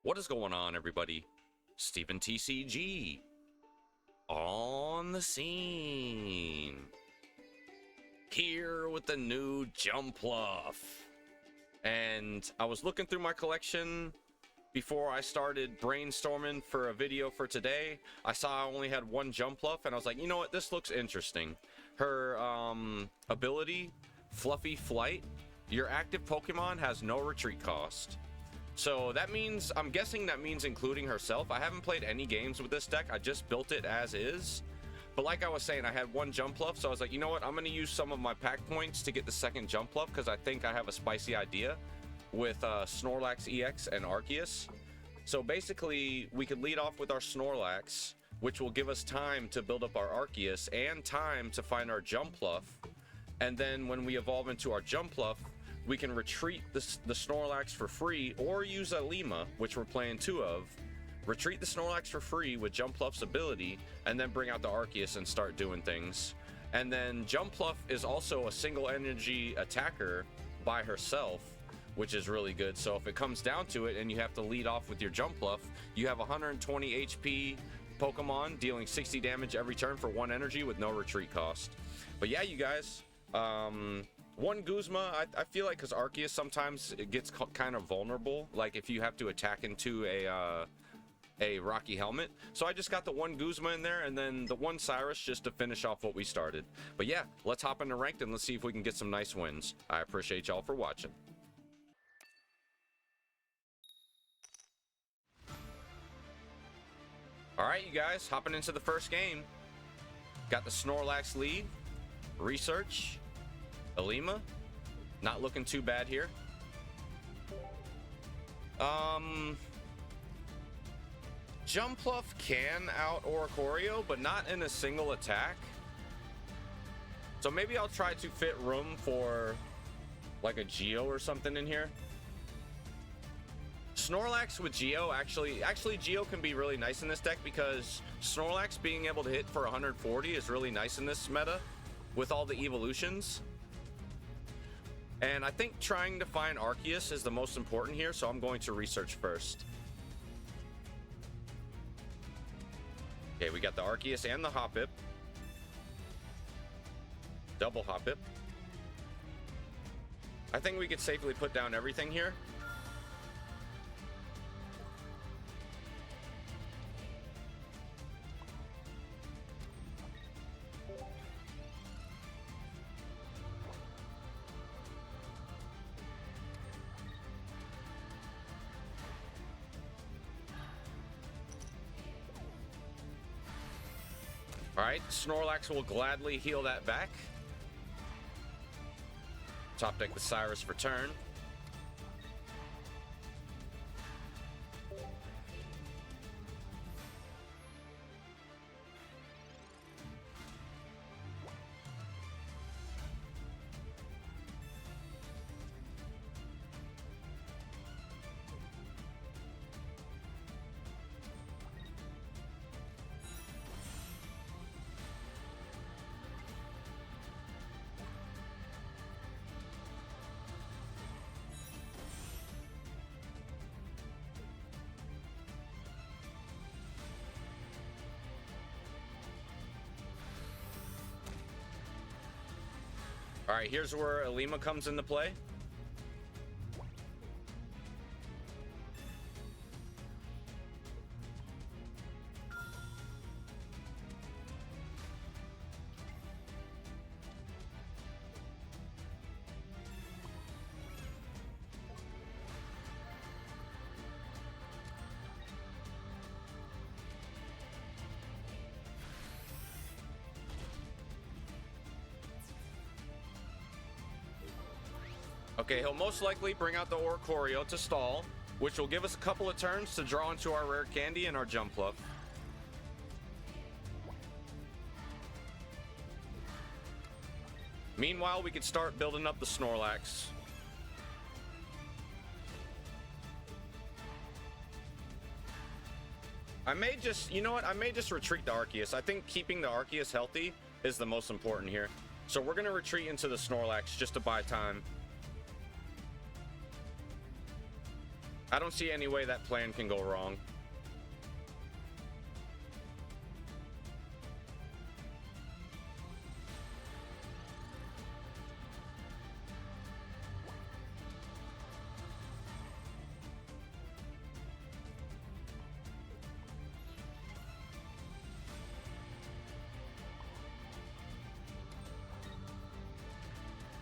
What is going on, everybody? Stephen TCG on the scene. Here with the new Jumpluff. And I was looking through my collection before I started brainstorming for a video for today. I saw I only had one Jumpluff, and I was like, you know what? This looks interesting. Her ability, Fluffy Flight. Your active Pokemon has no retreat cost. So that means, I'm guessing that means including herself. I haven't played any games with this deck. I just built it as is. But like I was saying, I had one Jumpluff, so I was like, you know what? I'm going to use some of my pack points to get the second Jumpluff, because I think I have a spicy idea with SnorlaxEX and Arceus. So basically, we could lead off with our Snorlax, which will give us time to build up our Arceus and time to find our Jumpluff. And then when we evolve into our Jumpluff, we can retreat the Snorlax for free, or use Ilima, which we're playing two of. Retreat the Snorlax for free with Jumpluff's ability, and then bring out the Arceus and start doing things. And then Jumpluff is also a single energy attacker by herself, which is really good. So if it comes down to it and you have to lead off with your Jumpluff, you have 120 HP Pokemon dealing 60 damage every turn for 1 energy with no retreat cost. But yeah, you guys, one Guzma, I feel like, because Arceus sometimes it gets kind of vulnerable, like if you have to attack into a Rocky Helmet. So I just got the one Guzma in there, and then the one Cyrus just to finish off what we started. But yeah, let's hop into ranked and let's see if we can get some nice wins. I appreciate y'all for watching. All right, you guys, hopping into the first game. Got the Snorlax lead, Research, Ilima, not looking too bad here. Jumpluff can out Oricorio, but not in a single attack. So maybe I'll try to fit room for like a Geo or something in here. Snorlax with Geo, actually Geo can be really nice in this deck, because Snorlax being able to hit for 140 is really nice in this meta with all the evolutions. And I think trying to find Arceus is the most important here, so I'm going to research first. Okay, we got the Arceus and the Hoppip. Double Hoppip. I think we could safely put down everything here. Alright, Snorlax will gladly heal that back. Top deck with Cyrus for turn. All right, here's where Ilima comes into play. Okay, he'll most likely bring out the Oricorio to stall, which will give us a couple of turns to draw into our rare candy and our Jumpluff. Meanwhile, we could start building up the Snorlax. I may just, you know what? I may just retreat the Arceus. I think keeping the Arceus healthy is the most important here. So we're going to retreat into the Snorlax just to buy time. I don't see any way that plan can go wrong.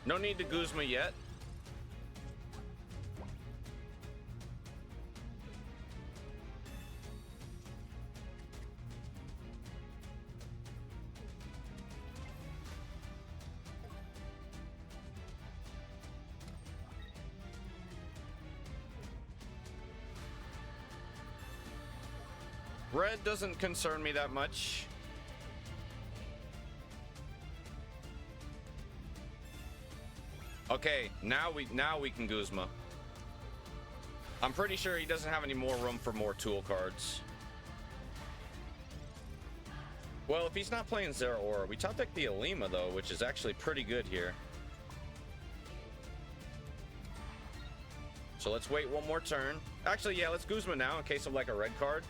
No need to Guzma yet. Red doesn't concern me that much. Okay, now we can Guzma. I'm pretty sure he doesn't have any more room for more tool cards. Well, if he's not playing Zero Aura, we top deck the Ilima though, which is actually pretty good here. So let's wait one more turn. Actually, yeah, let's Guzma now in case of like a red card.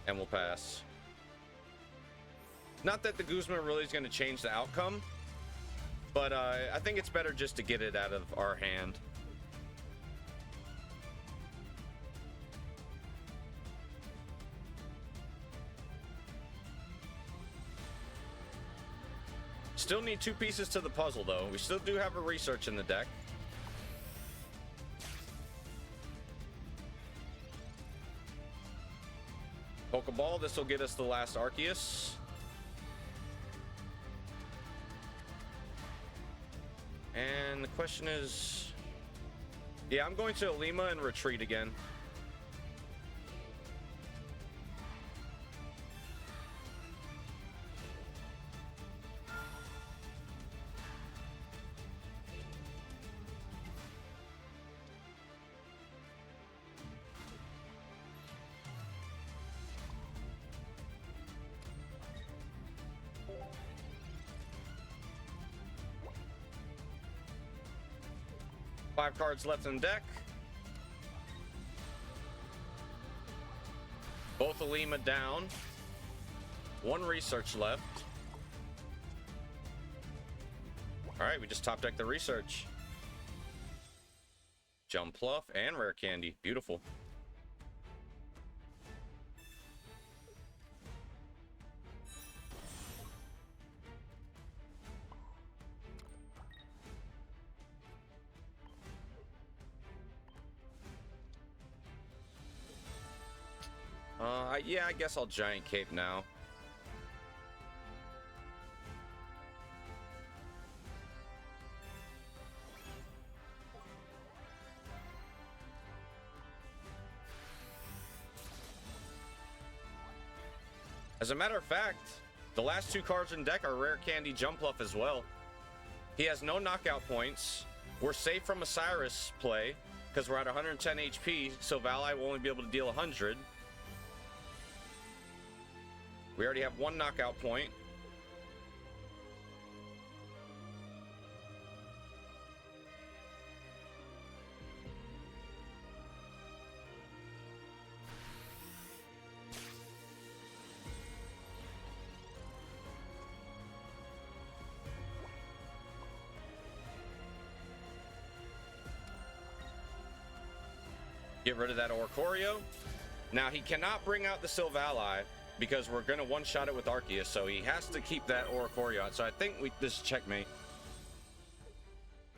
And we'll pass. Not that the Guzma really is going to change the outcome, but I think it's better just to get it out of our hand. Still need 2 pieces to the puzzle, though. We still do have a research in the deck. Pokeball, this will get us the last Arceus. And the question is... yeah, I'm going to Ilima and retreat again. Five cards left in the deck. Both Ilima down. 1 research left. Alright, we just top deck the research. Jumpluff and Rare Candy. Beautiful. Yeah, I guess I'll Giant Cape now. As a matter of fact, the last 2 cards in deck are Rare Candy Jumpluff as well. He has no knockout points. We're safe from a Cyrus play because we're at 110 HP, so Silvally will only be able to deal 100. We already have 1 knockout point. Get rid of that Oricorio. Now he cannot bring out the Silvally because we're gonna one-shot it with Arceus, so he has to keep that Oricorio out. So I think this is checkmate.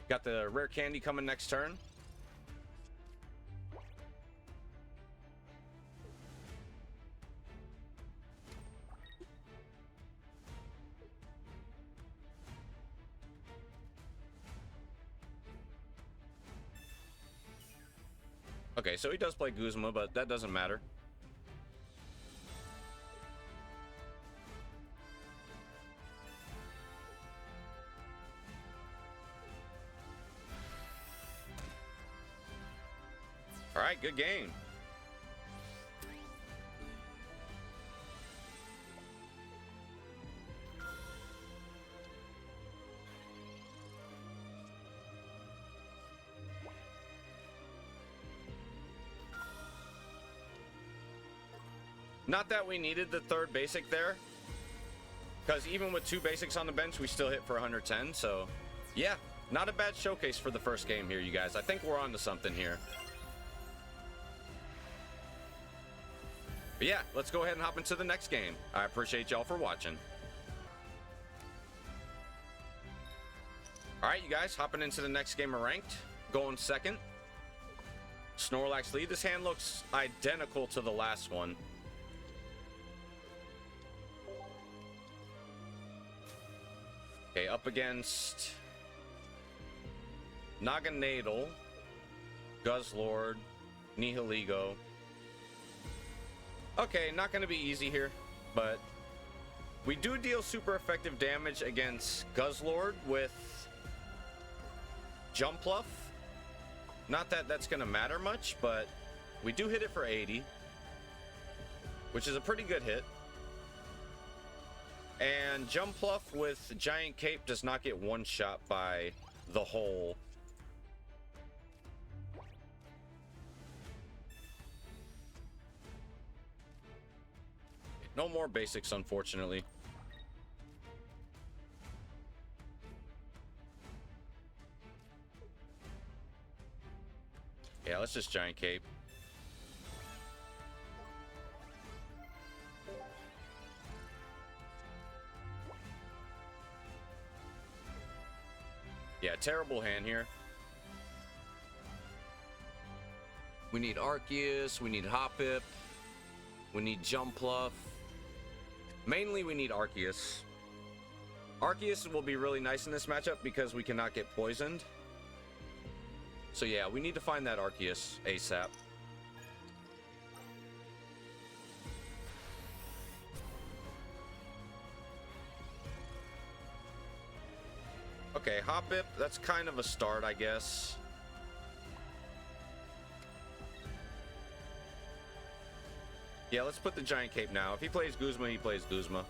Got the Rare Candy coming next turn. Okay, so he does play Guzma, but that doesn't matter. All right, good game. Not that we needed the third basic there, because even with 2 basics on the bench, we still hit for 110. So, yeah, not a bad showcase for the first game here, you guys. I think we're on to something here. But yeah, let's go ahead and hop into the next game. I appreciate y'all for watching. All right, you guys, hopping into the next game of Ranked. Going second. Snorlax lead. This hand looks identical to the last one. Okay, up against Naganadel, Guzzlord, Nihiligo. Okay, not going to be easy here, but we do deal super effective damage against Guzzlord with Jumpluff. Not that that's going to matter much, but we do hit it for 80, which is a pretty good hit. And Jumpluff with Giant Cape does not get one-shot by the hole. No more basics, unfortunately. Yeah, let's just Giant Cape. Yeah, terrible hand here. We need Arceus, we need Hoppip, we need Jumpluff. Mainly we need Arceus. Arceus will be really nice in this matchup because we cannot get poisoned. So yeah, we need to find that Arceus ASAP. Okay, Hoppip, that's kind of a start, I guess. Yeah, let's put the Giant Cape now. If he plays Guzma, he plays Guzma.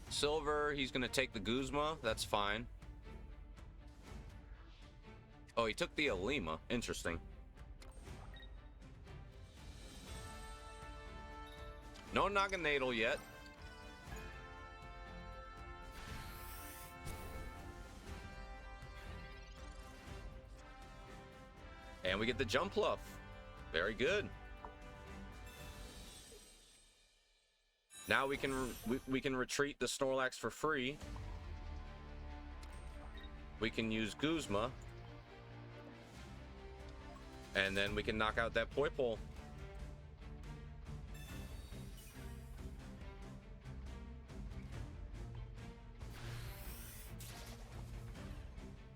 Silver, he's going to take the Guzma. That's fine. Oh, he took the Ilima. Interesting. No Naganadel yet. And we get the Jumpluff. Very good. Now we can retreat the Snorlax for free. We can use Guzma. And then we can knock out that Poipole.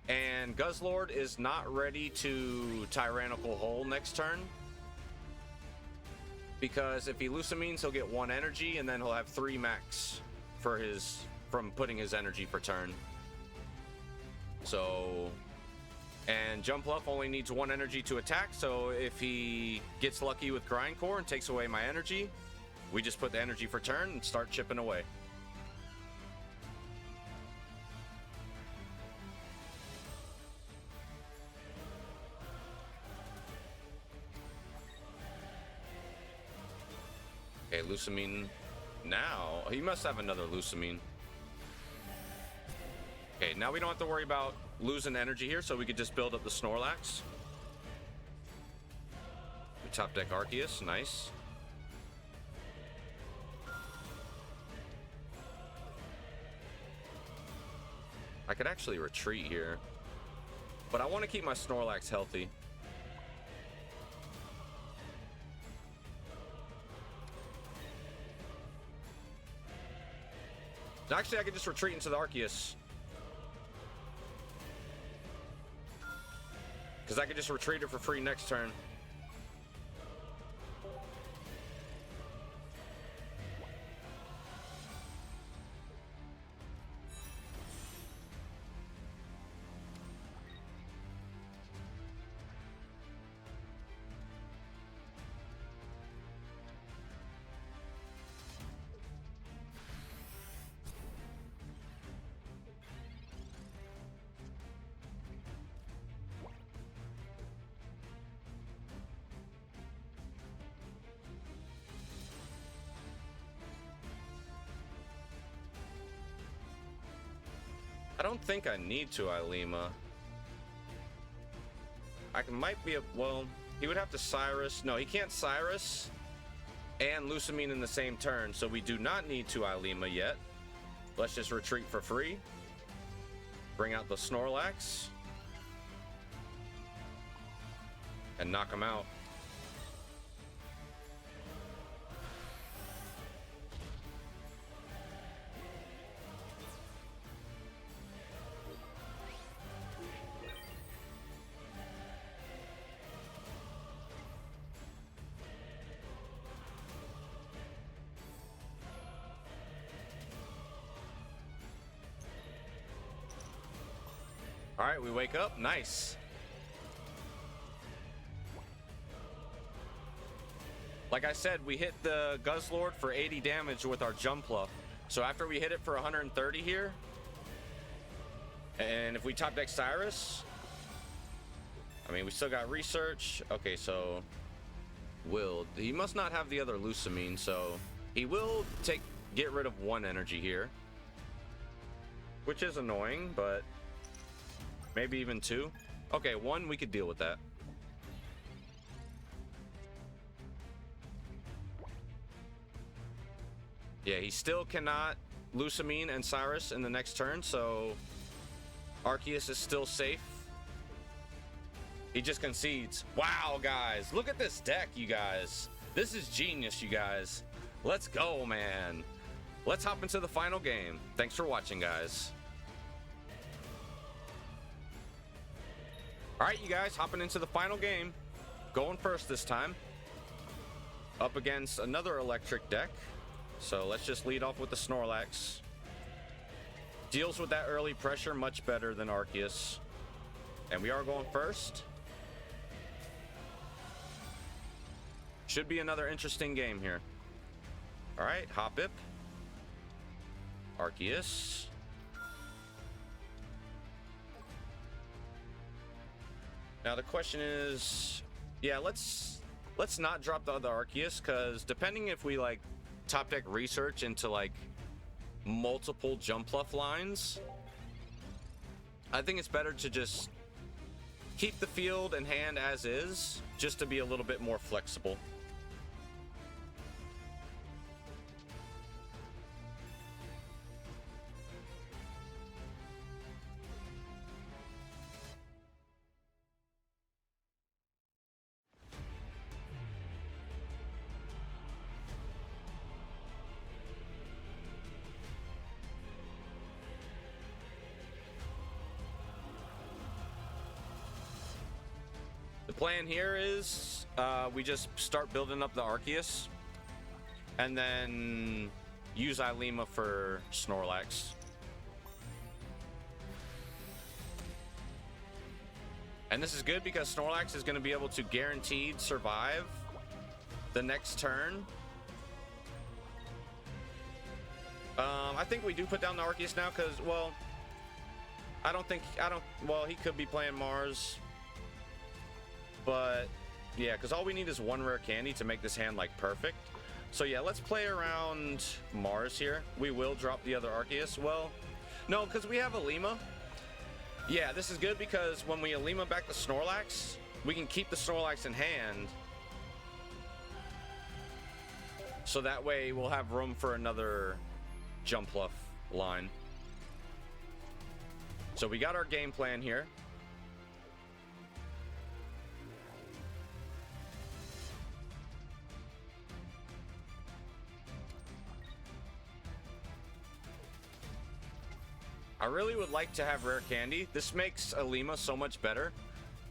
And Guzzlord is not ready to Tyrannical Hole next turn. Because if he Lucamines, he'll get 1 energy, and then he'll have 3 max for from putting his energy per turn. So, and Jumpluff only needs 1 energy to attack, so if he gets lucky with Grindcore and takes away my energy, we just put the energy for turn and start chipping away. Okay, Lucamine now. He must have another Lucamine. Okay, now we don't have to worry about losing energy here, so we could just build up the Snorlax. We top deck Arceus, nice. I could actually retreat here, but I want to keep my Snorlax healthy. Actually, I could just retreat into the Arceus. Because I could just retreat it for free next turn. don't think I need to Ilima. Might be a, well, he would have to Cyrus. No, he can't Cyrus and Lusamine in the same turn, so we do not need to Ilima yet. Let's just retreat for free. Bring out the Snorlax. And knock him out. All right, we wake up. Nice. Like I said, we hit the Guzzlord for 80 damage with our Jumpluff. So after we hit it for 130 here, and if we top deck Cyrus, I mean, we still got research. Okay, so he must not have the other Lusamine, so he will get rid of one energy here, which is annoying, but maybe even two. Okay, one, we could deal with that. Yeah, he still cannot Lusamine and Cyrus in the next turn, so Arceus is still safe. He just concedes. Wow, guys, look at this deck, you guys. This is genius, you guys. Let's go, man. Let's hop into the final game. Thanks for watching, guys. All right, you guys, hopping into the final game. Going first this time. Up against another electric deck. So let's just lead off with the Snorlax. Deals with that early pressure much better than Arceus. And we are going first. Should be another interesting game here. All right, Hoppip. Arceus. Now the question is, yeah, let's not drop the other Arceus, because depending if we like top deck research into like multiple Jumpluff lines, I think it's better to just keep the field and hand as is, just to be a little bit more flexible. Plan here is we just start building up the Arceus and then use Ilima for Snorlax. And this is good because Snorlax is going to be able to guaranteed survive the next turn. I think we do put down the Arceus now because, well, well, he could be playing Mars. But yeah, because all we need is one rare candy to make this hand like perfect. So yeah, let's play around Mars here. We will drop the other Arceus. Well, no, because we have Ilima. Yeah, this is good because when we Ilima back the Snorlax, we can keep the Snorlax in hand. So that way we'll have room for another Jumpluff line. So we got our game plan here. I really would like to have rare candy. This makes Ilima so much better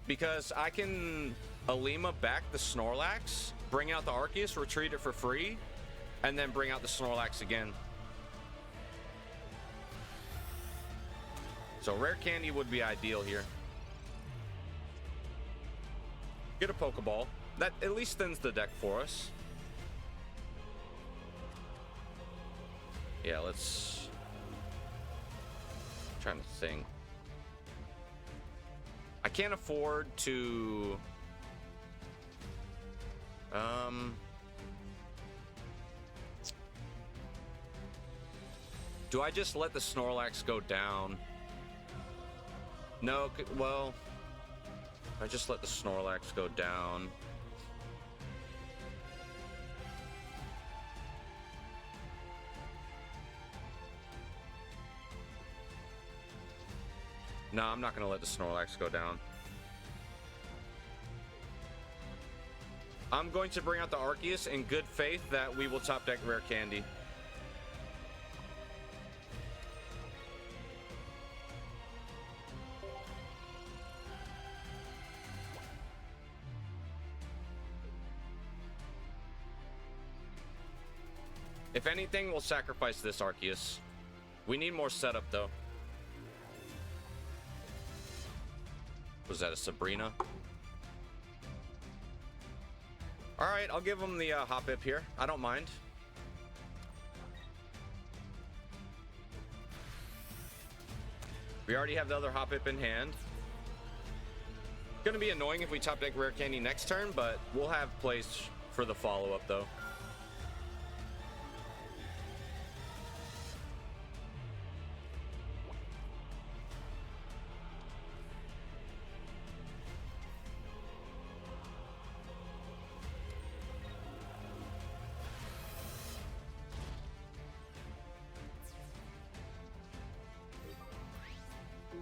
because I can Ilima back the Snorlax, bring out the Arceus, retreat it for free, and then bring out the Snorlax again. So rare candy would be ideal here. Get a Pokeball. That at least thins the deck for us. Yeah, let's... trying to think. I can't afford to do I just let the Snorlax go down No, well, I just let the Snorlax go down. No, I'm not going to let the Snorlax go down. I'm going to bring out the Arceus in good faith that we will top deck Rare Candy. If anything, we'll sacrifice this Arceus. We need more setup, though. Was that a Sabrina? All right, I'll give him the Hop-Ip here. I don't mind. We already have the other Hop-Ip in hand. Gonna be annoying if we top deck Rare Candy next turn, but we'll have plays for the follow-up, though.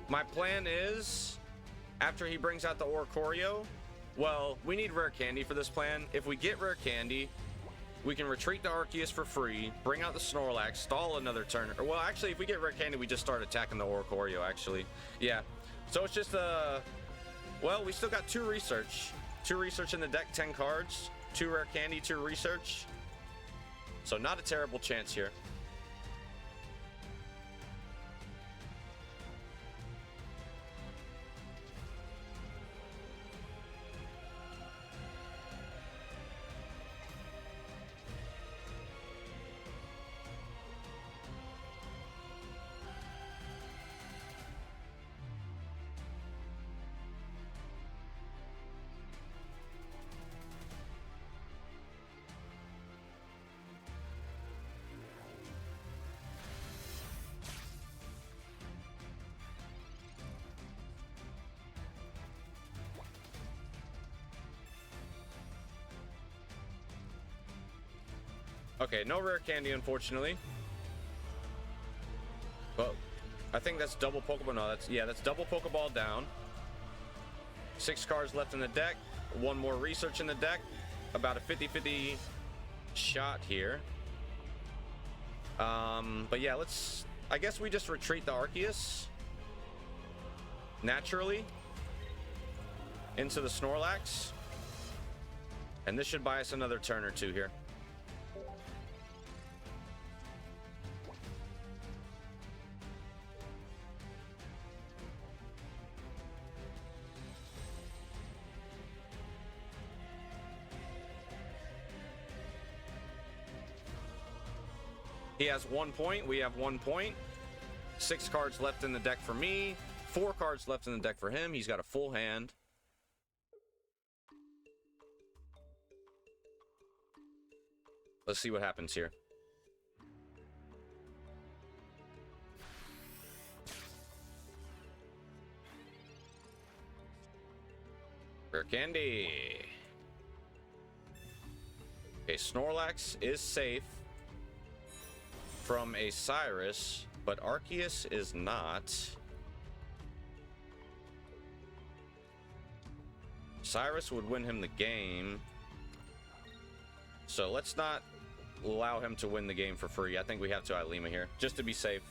My plan is, after he brings out the Oricorio, well, we need Rare Candy for this plan. If we get Rare Candy, we can retreat the Arceus for free, bring out the Snorlax, stall another turn. Or, well, actually, if we get Rare Candy, we just start attacking the Oricorio, actually. Yeah. So it's just, well, we still got 2 research. 2 research in the deck, 10 cards. 2 Rare Candy, 2 research. So not a terrible chance here. Okay, no Rare Candy, unfortunately. But I think that's double Pokeball. No, that's double Pokeball down. 6 cards left in the deck. 1 more research in the deck. About a 50-50 shot here. But yeah, I guess we just retreat the Arceus naturally into the Snorlax. And this should buy us another turn or 2 here. He has 1 point. We have 1 point. 6 cards left in the deck for me. 4 cards left in the deck for him. He's got a full hand. Let's see what happens here. Rare Candy. Okay, Snorlax is safe from a Cyrus, but Arceus is not. Cyrus would win him the game. So let's not allow him to win the game for free. I think we have to Ilima here, just to be safe.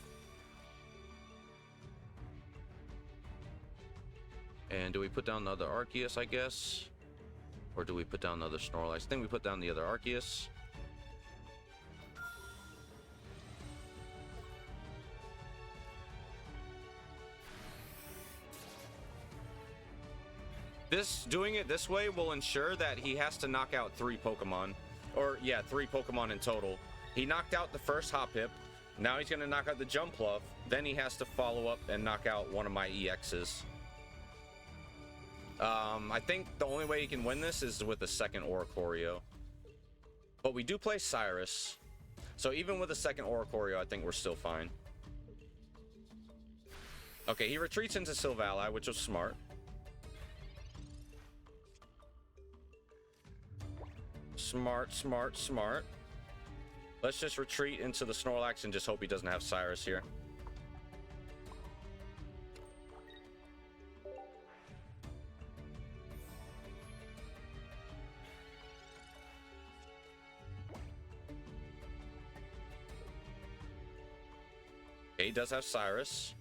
And do we put down the other Arceus, I guess? Or do we put down the other Snorlax? I think we put down the other Arceus. Doing it this way will ensure that he has to knock out 3 Pokemon. Or, yeah, 3 Pokemon in total. He knocked out the first Hop-Hip. Now he's going to knock out the Jumpluff. Then he has to follow up and knock out one of my EXs. I think the only way he can win this is with the second Oricorio. But we do play Cyrus. So even with the second Oricorio, I think we're still fine. Okay, he retreats into Silvally, which was smart. Smart, smart, smart. Let's just retreat into the Snorlax and just hope he doesn't have Cyrus here. Okay, he does have Cyrus.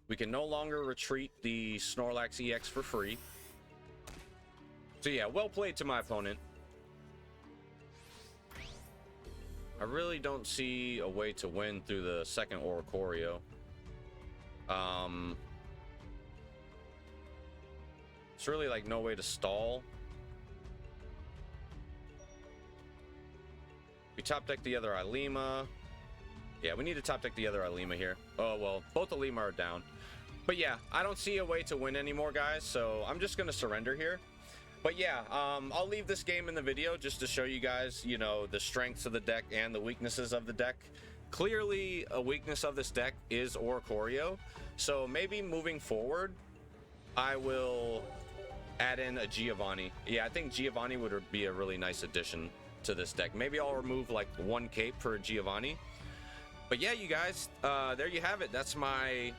We can no longer retreat the SnorlaxEX for free. So yeah, well played to my opponent. I really don't see a way to win through the second Oricorio. It's really like no way to stall. We top deck the other Ilima. Yeah, we need to top deck the other Ilima here. Oh, well, both Ilima are down. But yeah, I don't see a way to win anymore, guys, so I'm just going to surrender here. But yeah, I'll leave this game in the video just to show you guys, you know, the strengths of the deck and the weaknesses of the deck. Clearly, a weakness of this deck is Oricorio, so maybe moving forward, I will add in a Giovanni. Yeah, I think Giovanni would be a really nice addition to this deck. Maybe I'll remove like one cape for Giovanni. But yeah, you guys, there you have it. That's my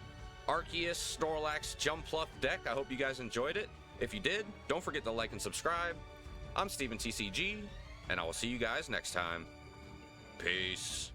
Arceus Snorlax Jumpluff deck. I hope you guys enjoyed it. If you did, don't forget to like and subscribe. I'm Steven TCG, and I will see you guys next time. Peace.